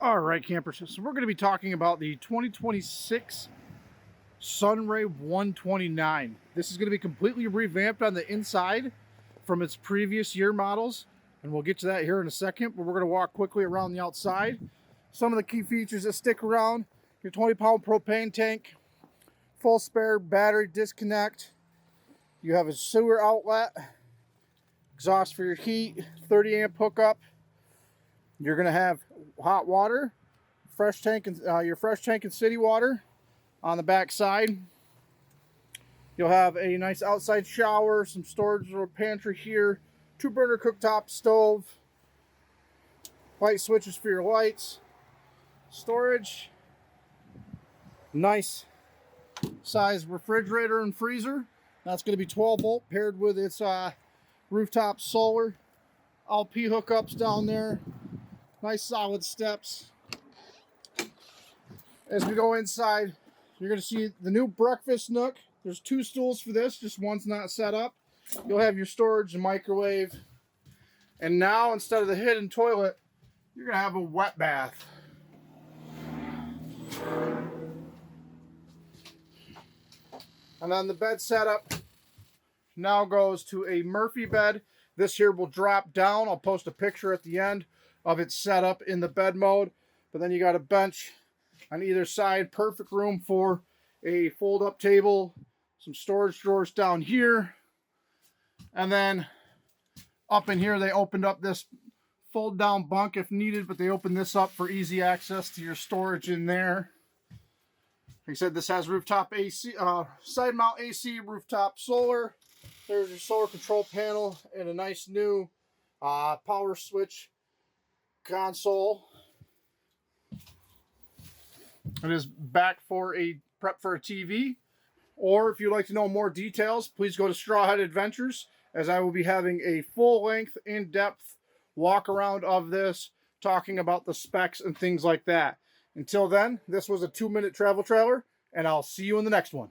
All right, campers. So we're going to be talking about the 2026 Sunray 129. This is going to be completely revamped on the inside from its previous year models, and we'll get to that here in a second, but we're going to walk quickly around the outside. Some of the key features that stick around: your 20-pound propane tank, full spare battery disconnect, you have a sewer outlet, exhaust for your heat, 30-amp hookup. You're going to have hot water, fresh tank, and your fresh tank and city water on the back side. You'll have a nice outside shower, some storage or pantry here, 2-burner cooktop stove, light switches for your lights, storage, nice size refrigerator and freezer. That's going to be 12 volt paired with its rooftop solar. LP hookups down there. Nice solid steps. As we go inside, you're going to see the new breakfast nook. There's 2 stools for this, just one's not set up. You'll have your storage and microwave. And now, instead of the hidden toilet, you're going to have a wet bath. And then the bed setup now goes to a Murphy bed. This here will drop down. I'll post a picture at the end of its setup in the bed mode. But then you got a bench on either side. Perfect room for a fold-up table. Some storage drawers down here. And then up in here they opened up this fold-down bunk if needed, but they opened this up for easy access to your storage in there. Like I said, this has rooftop AC, side mount AC, rooftop solar. There's your solar control panel and a nice new power switch console. It is back for a prep for a TV. Or if you'd like to know more details, please go to Strawhead Adventures, as I will be having a full-length, in-depth walk around of this, talking about the specs and things like that. Until then, this was a 2-minute travel trailer, and I'll see you in the next one.